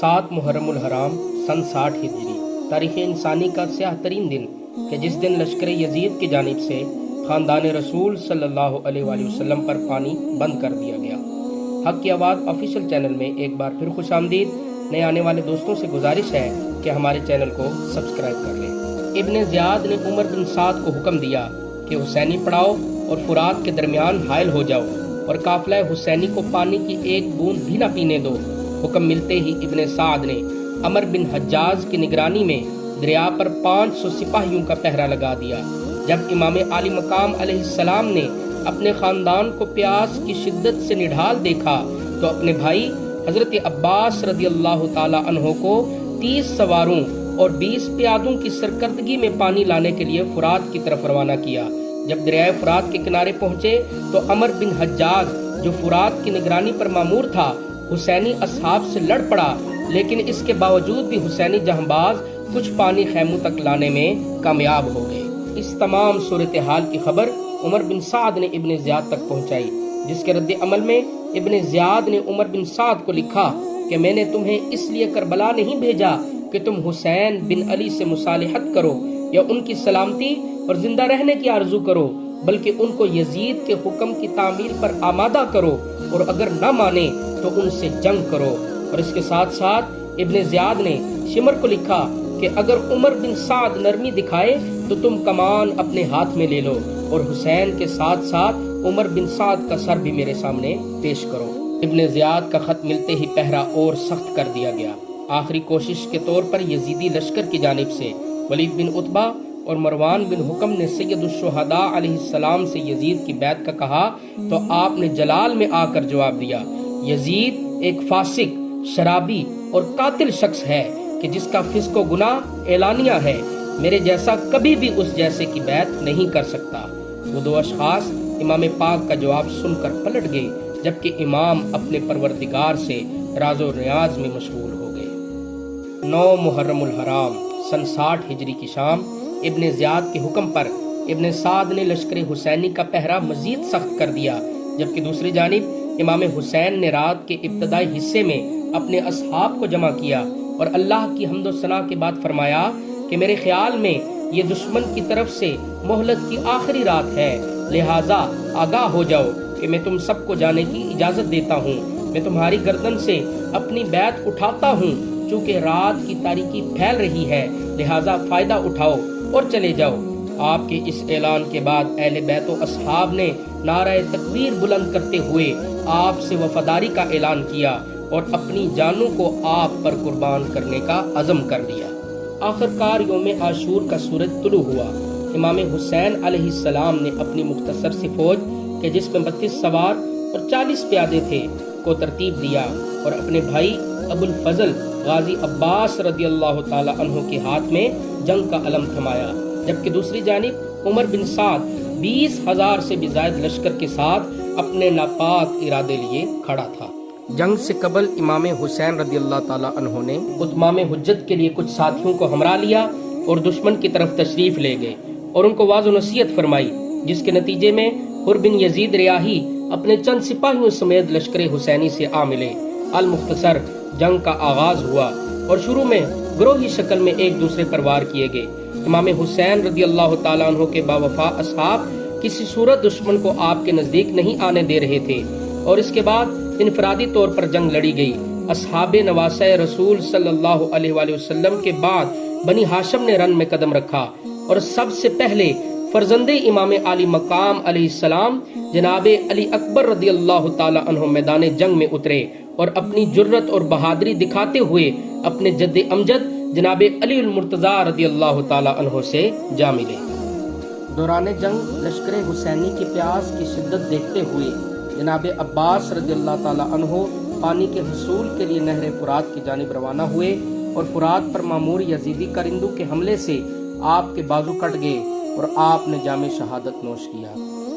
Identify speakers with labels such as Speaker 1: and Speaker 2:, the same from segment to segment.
Speaker 1: 7 محرم الحرام سن 60 ہجری تاریخ انسانی کا سیاہ ترین دن کہ جس دن لشکر یزید کی جانب سے خاندان رسول صلی اللہ علیہ وآلہ وسلم پر پانی بند کر دیا گیا۔ حق کی آواز آفیشیل چینل میں ایک بار پھر خوش آمدید۔ نئے آنے والے دوستوں سے گزارش ہے کہ ہمارے چینل کو سبسکرائب کر لیں۔ ابن زیاد نے عمر بن سعد کو حکم دیا کہ حسینی پڑاؤ اور فرات کے درمیان حائل ہو جاؤ اور قافلہ حسینی کو پانی کی ایک بوند بھی نہ پینے دو۔ حکم ملتے ہی ابن سعد نے عمر بن حجاج کی نگرانی میں دریا پر 500 سپاہیوں کا پہرا لگا دیا۔ جب امام علی مقام علیہ السلام نے اپنے خاندان کو پیاس کی شدت سے نڈھال دیکھا تو اپنے بھائی حضرت عباس رضی اللہ تعالی عنہ کو 30 سواروں اور 20 پیادوں کی سرکردگی میں پانی لانے کے لیے فرات کی طرف روانہ کیا۔ جب دریائے فرات کے کنارے پہنچے تو عمر بن حجاج جو فرات کی نگرانی پر مامور تھا حسینی اصحاب سے لڑ پڑا، لیکن اس کے باوجود بھی حسینی جہانباز کچھ پانی خیموں تک لانے میں کامیاب ہو گئے۔ اس تمام صورتحال کی خبر عمر بن سعد نے ابن زیاد تک پہنچائی، جس کے رد عمل میں ابن زیاد نے عمر بن سعد کو لکھا کہ میں نے تمہیں اس لیے کربلا نہیں بھیجا کہ تم حسین بن علی سے مصالحت کرو یا ان کی سلامتی اور زندہ رہنے کی آرزو کرو، بلکہ ان کو یزید کے حکم کی تعمیل پر آمادہ کرو اور اگر نہ مانے تو ان سے جنگ کرو۔ اور اس کے ساتھ ساتھ ابن زیاد نے شمر کو لکھا کہ اگر عمر بن سعد نرمی دکھائے تو تم کمان اپنے ہاتھ میں لے لو اور حسین کے ساتھ ساتھ عمر بن سعد کا سر بھی میرے سامنے پیش کرو۔ ابن زیاد کا خط ملتے ہی پہرا اور سخت کر دیا گیا۔ آخری کوشش کے طور پر یزیدی لشکر کی جانب سے ولید بن عتبہ اور مروان بن حکم نے سید الشہداء علیہ السلام سے یزید کی بیعت کا کہا تو آپ نے جلال میں آ کر جواب دیا، یزید ایک فاسق، شرابی اور قاتل شخص ہے کہ جس کا فسق و گناہ اعلانیہ ہے، میرے جیسا کبھی بھی اس جیسے کی بیعت نہیں کر سکتا۔ وہ دو اشخاص امام پاک کا جواب سن کر پلٹ گئے، جبکہ امام اپنے پروردگار سے راز و نیاز میں مشغول ہو گئے۔ 9 محرم الحرام سن 60 ہجری کی شام ابن زیاد کے حکم پر ابن سعد نے لشکر حسینی کا پہرا مزید سخت کر دیا، جبکہ دوسری جانب امام حسین نے رات کے ابتدائی حصے میں اپنے اصحاب کو جمع کیا اور اللہ کی حمد و ثنا کے بعد فرمایا کہ میرے خیال میں یہ دشمن کی طرف سے مہلت کی آخری رات ہے، لہٰذا آگاہ ہو جاؤ کہ میں تم سب کو جانے کی اجازت دیتا ہوں۔ میں تمہاری گردن سے اپنی بیعت اٹھاتا ہوں، چونکہ رات کی تاریکی پھیل رہی ہے، لہٰذا فائدہ اٹھاؤ اور چلے جاؤ۔ آپ کے اس اعلان کے بعد اہل بیت و اصحاب نے نعرہ تکبیر بلند کرتے ہوئے آپ سے وفاداری کا اعلان کیا اور اپنی جانوں کو آپ پر قربان کرنے کا عزم کر لیا۔ آخر کار یوم عاشور کا سورج طلوع ہوا۔ امام حسین علیہ السلام نے اپنی مختصر سی فوج کہ جس میں 32 سوار اور 40 پیادے تھے کو ترتیب دیا اور اپنے بھائی ابو الفضل غازی عباس رضی اللہ تعالی عنہ کے ہاتھ میں جنگ کا علم تھمایا، جبکہ دوسری جانب عمر بن سعد 20,000 سے بھی زائد لشکر کے ساتھ اپنے ناپاک ارادے لیے کھڑا تھا۔ جنگ سے قبل امام حسین رضی اللہ تعالی عنہ نے اتمام حجت کے لیے کچھ ساتھیوں کو ہمراہ لیا اور دشمن کی طرف تشریف لے گئے اور ان کو واعظ و نصیحت فرمائی، جس کے نتیجے میں حر بن یزید ریاحی اپنے چند سپاہیوں سمیت لشکر حسینی سے آ ملے۔ المختصر جنگ کا آغاز ہوا اور شروع میں گروہی شکل میں ایک دوسرے پر وار کیے گئے۔ امام حسین رضی اللہ تعالیٰ عنہ کے باوفا اصحاب کسی صورت دشمن کو آپ کے نزدیک نہیں آنے دے رہے تھے اور اس کے بعد انفرادی طور پر جنگ لڑی گئی۔ اصحاب نواسہ رسول صلی اللہ علیہ وآلہ وسلم کے بعد بنی ہاشم نے رن میں قدم رکھا اور سب سے پہلے فرزند امام علی مقام علیہ السلام جناب علی اکبر رضی اللہ تعالی عنہ میدان جنگ میں اترے اور اپنی جرت اور بہادری دکھاتے ہوئے اپنے جد امجد جناب علی المرتضی رضی اللہ تعالی عنہ سے جا ملے۔ دوران جنگ لشکر حسینی کی پیاس کی شدت دیکھتے ہوئے جناب عباس رضی اللہ تعالی عنہ پانی کے حصول کے لیے نہر فرات کی جانب روانہ ہوئے اور فرات پر مامور یزیدی کرندوں کے حملے سے آپ کے بازو کٹ گئے اور آپ نے جام شہادت نوش کیا۔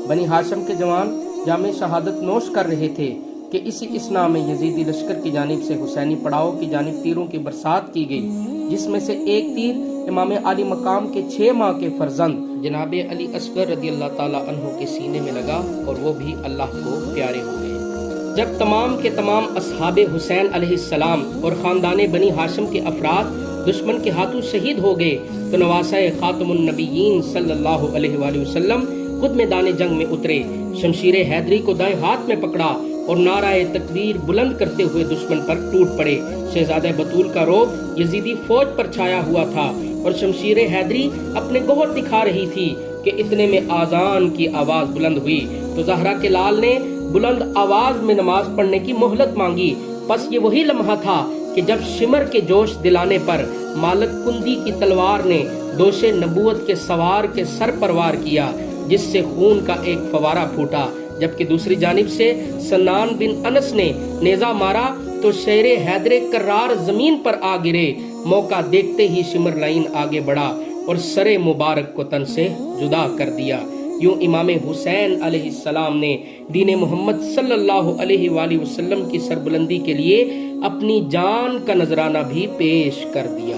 Speaker 1: بنی ہاشم کے جوان جام شہادت نوش کر رہے تھے کہ اسی اسنا میں یزیدی لشکر کی جانب سے حسینی پڑاؤ کی جانب تیروں کی برسات کی گئی، جس میں سے ایک تیر امام علی مقام کے 6 ماہ کے فرزند جناب علی اصغر رضی اللہ تعالی عنہ کے سینے میں لگا اور وہ بھی اللہ کو پیارے ہو گئے۔ جب تمام کے تمام اصحاب حسین علیہ السلام اور خاندان بنی ہاشم کے افراد دشمن کے ہاتھوں شہید ہو گئے تو نواسہ خاتم النبیین صلی اللہ علیہ وآلہ وسلم خود میدان جنگ میں اترے، شمشیر حیدری کو دائیں ہاتھ میں پکڑا اور نعرہ تکبیر بلند کرتے ہوئے دشمن پر ٹوٹ پڑے۔ شہزادہ بطول کا رعب یزیدی فوج پر چھایا ہوا تھا اور شمشیر حیدری اپنے گوہر دکھا رہی تھی کہ اتنے میں آذان کی آواز بلند ہوئی تو زہرا کے لال نے بلند آواز میں نماز پڑھنے کی مہلت مانگی۔ پس یہ وہی لمحہ تھا کہ جب شمر کے جوش دلانے پر مالک کندی کی تلوار نے دوش نبوت کے سوار کے سر پر وار کیا، جس سے خون کا ایک فوارہ پھوٹا، جبکہ دوسری جانب سے سنان بن انس نے نیزہ مارا تو شیر حیدر کرار زمین پر آ گرے۔ موقع دیکھتے ہی شمر لائن آگے بڑھا اور سر مبارک کو تن سے جدا کر دیا۔ یوں امام حسین علیہ السلام نے دین محمد صلی اللہ علیہ وآلہ وسلم کی سربلندی کے لیے اپنی جان کا نذرانہ بھی پیش کر دیا۔